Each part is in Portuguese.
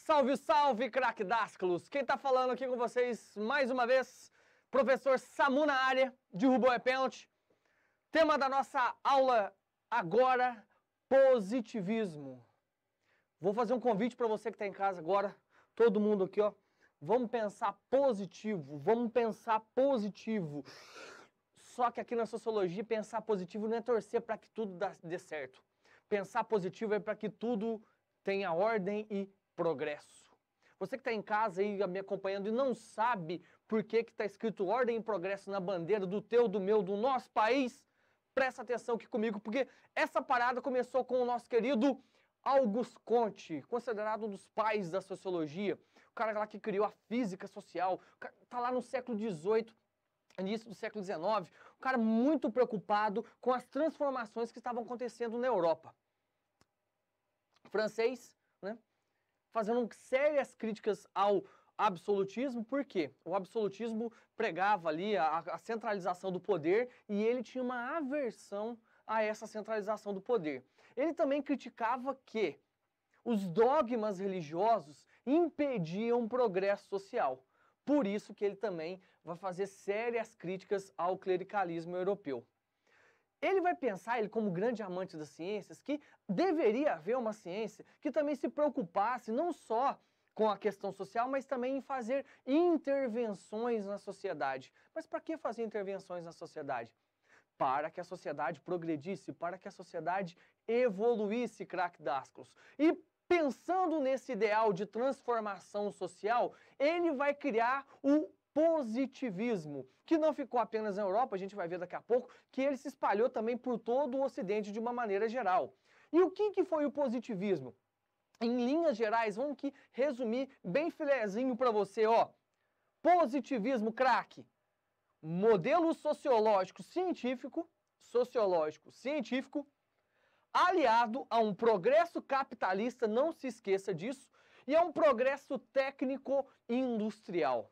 Salve, salve, craquedásculos! Quem tá falando aqui com vocês mais uma vez, professor Samu na área, derrubou é pênalti. Tema da nossa aula agora, positivismo. Vou fazer um convite para você que está em casa agora, todo mundo aqui, ó. Vamos pensar positivo, vamos pensar positivo. Só que aqui na sociologia, pensar positivo não é torcer para que tudo dê certo. Pensar positivo é para que tudo tenha ordem e progresso. Você que está em casa aí me acompanhando e não sabe por que está escrito ordem e progresso na bandeira do teu, do meu, do nosso país, presta atenção aqui comigo, porque essa parada começou com o nosso querido Auguste Comte, considerado um dos pais da sociologia, o cara lá que criou a física social, está lá no século XVIII, início do século XIX, um cara muito preocupado com as transformações que estavam acontecendo na Europa. Francês, né? Fazendo sérias críticas ao absolutismo, por quê? O absolutismo pregava ali a centralização do poder e ele tinha uma aversão a essa centralização do poder. Ele também criticava que os dogmas religiosos impediam o progresso social. Por isso que ele também vai fazer sérias críticas ao clericalismo europeu. Ele vai pensar, ele como grande amante das ciências, que deveria haver uma ciência que também se preocupasse não só com a questão social, mas também em fazer intervenções na sociedade. Mas para que fazer intervenções na sociedade? Para que a sociedade progredisse, para que a sociedade evoluísse, craquedásculos. E pensando nesse ideal de transformação social, ele vai criar o positivismo, que não ficou apenas na Europa, a gente vai ver daqui a pouco, que ele se espalhou também por todo o Ocidente de uma maneira geral. E o que foi o positivismo? Em linhas gerais, vamos aqui resumir bem filezinho para você, ó. Positivismo, craque. Modelo sociológico científico, aliado a um progresso capitalista, não se esqueça disso, e a um progresso técnico-industrial.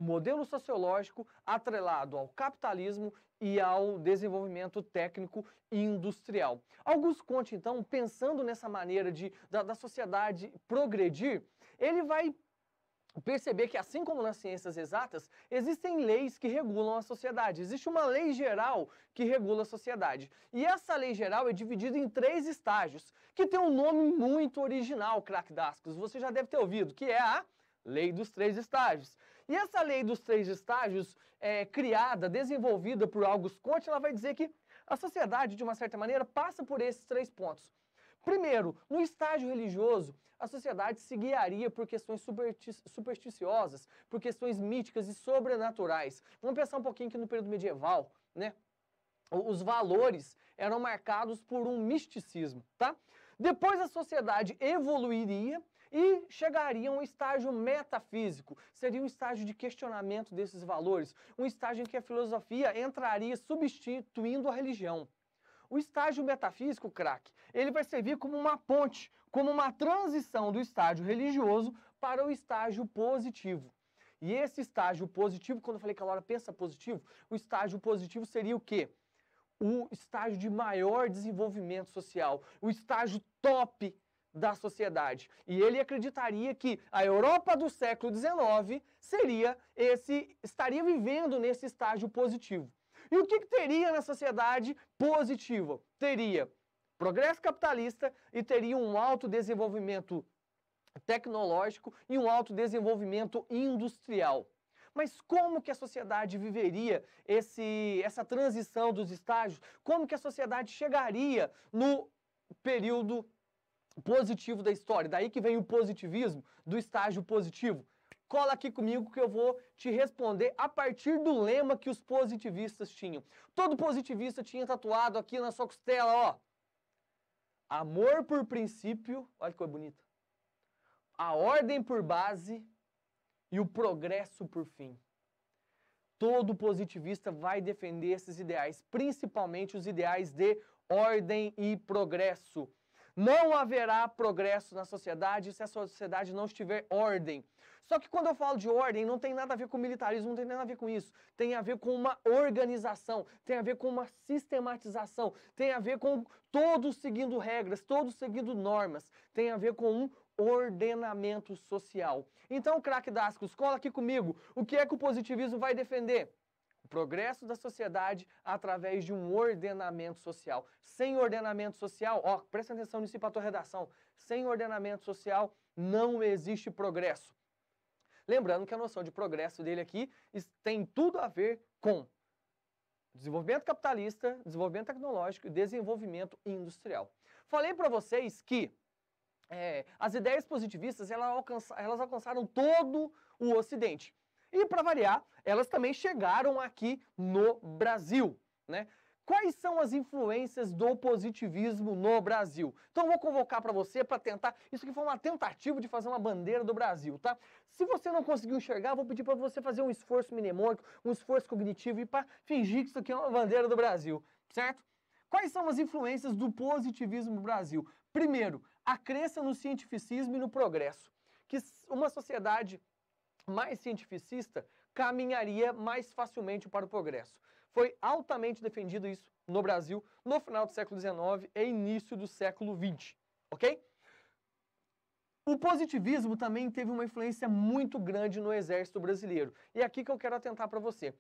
Modelo sociológico atrelado ao capitalismo e ao desenvolvimento técnico e industrial. Auguste Comte, então, pensando nessa maneira da sociedade progredir, ele vai perceber que, assim como nas ciências exatas, existem leis que regulam a sociedade. Existe uma lei geral que regula a sociedade. E essa lei geral é dividida em 3 estágios, que tem um nome muito original, craquedásculos. Você já deve ter ouvido, que é a Lei dos 3 Estágios. E essa lei dos 3 estágios, criada, desenvolvida por Auguste Comte, ela vai dizer que a sociedade, de uma certa maneira, passa por esses 3 pontos. Primeiro, no estágio religioso, a sociedade se guiaria por questões supersticiosas, por questões míticas e sobrenaturais. Vamos pensar um pouquinho aqui no período medieval, né? Os valores eram marcados por um misticismo, tá? Depois a sociedade evoluiria e chegaria a um estágio metafísico. Seria um estágio de questionamento desses valores, um estágio em que a filosofia entraria substituindo a religião. O estágio metafísico, craque, ele vai servir como uma ponte, como uma transição do estágio religioso para o estágio positivo. E esse estágio positivo, quando eu falei que a Laura pensa positivo, o estágio positivo seria o quê? O estágio de maior desenvolvimento social, o estágio top da sociedade. E ele acreditaria que a Europa do século XIX estaria vivendo nesse estágio positivo. E o que teria na sociedade positiva? Teria progresso capitalista e teria um alto desenvolvimento tecnológico e um alto desenvolvimento industrial. Mas como que a sociedade viveria essa transição dos estágios? Como que a sociedade chegaria no período positivo da história? Daí que vem o positivismo, do estágio positivo. Cola aqui comigo que eu vou te responder a partir do lema que os positivistas tinham. Todo positivista tinha tatuado aqui na sua costela, ó. Amor por princípio, olha que coisa bonita. A ordem por base e o progresso por fim. Todo positivista vai defender esses ideais, principalmente os ideais de ordem e progresso. Não haverá progresso na sociedade se a sociedade não estiver ordem. Só que quando eu falo de ordem, não tem nada a ver com militarismo, não tem nada a ver com isso. Tem a ver com uma organização, tem a ver com uma sistematização, tem a ver com todos seguindo regras, todos seguindo normas, tem a ver com um ordenamento social. Então, craque Dascos, cola aqui comigo. O que é que o positivismo vai defender? O progresso da sociedade através de um ordenamento social. Sem ordenamento social, ó, presta atenção nisso para a tua redação. Sem ordenamento social não existe progresso. Lembrando que a noção de progresso dele aqui tem tudo a ver com desenvolvimento capitalista, desenvolvimento tecnológico e desenvolvimento industrial. Falei para vocês que as ideias positivistas elas alcançaram todo o Ocidente. E, para variar, elas também chegaram aqui no Brasil, né? Quais são as influências do positivismo no Brasil? Então, eu vou convocar para você para tentar... Isso aqui foi uma tentativa de fazer uma bandeira do Brasil, tá? Se você não conseguiu enxergar, eu vou pedir para você fazer um esforço mnemônico, um esforço cognitivo e para fingir que isso aqui é uma bandeira do Brasil, certo? Quais são as influências do positivismo no Brasil? Primeiro, a crença no cientificismo e no progresso. Que uma sociedade mais cientificista caminharia mais facilmente para o progresso. Foi altamente defendido isso no Brasil no final do século XIX e início do século XX, ok? O positivismo também teve uma influência muito grande no exército brasileiro. E é aqui que eu quero atentar para você.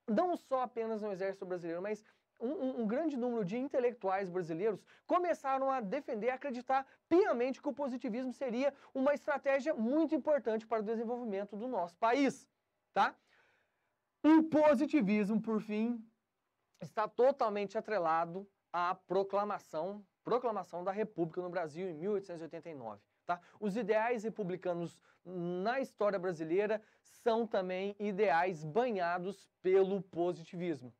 Não só apenas no exército brasileiro, mas um grande número de intelectuais brasileiros começaram a defender, a acreditar piamente que o positivismo seria uma estratégia muito importante para o desenvolvimento do nosso país, tá? O positivismo, por fim, está totalmente atrelado à proclamação da República no Brasil em 1889. Tá? Os ideais republicanos na história brasileira são também ideais banhados pelo positivismo.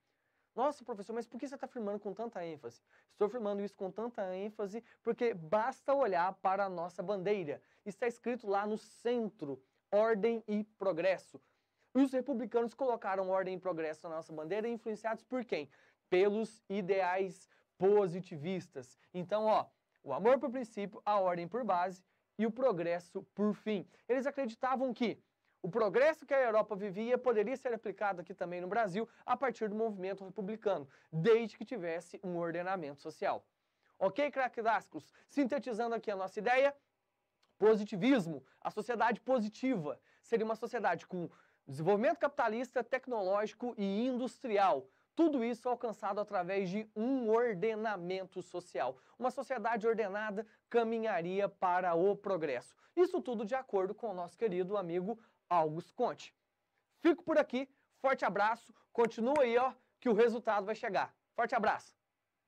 Nossa, professor, mas por que você está afirmando com tanta ênfase? Estou afirmando isso com tanta ênfase porque basta olhar para a nossa bandeira. Está escrito lá no centro, ordem e progresso. Os republicanos colocaram ordem e progresso na nossa bandeira, influenciados por quem? Pelos ideais positivistas. Então, ó, o amor por princípio, a ordem por base e o progresso por fim. Eles acreditavam que o progresso que a Europa vivia poderia ser aplicado aqui também no Brasil a partir do movimento republicano, desde que tivesse um ordenamento social. Ok, craque Dascos? Sintetizando aqui a nossa ideia, positivismo, a sociedade positiva, seria uma sociedade com desenvolvimento capitalista, tecnológico e industrial. Tudo isso alcançado através de um ordenamento social. Uma sociedade ordenada caminharia para o progresso. Isso tudo de acordo com o nosso querido amigo Auguste Comte. Fico por aqui, forte abraço, continua aí, ó, que o resultado vai chegar. Forte abraço!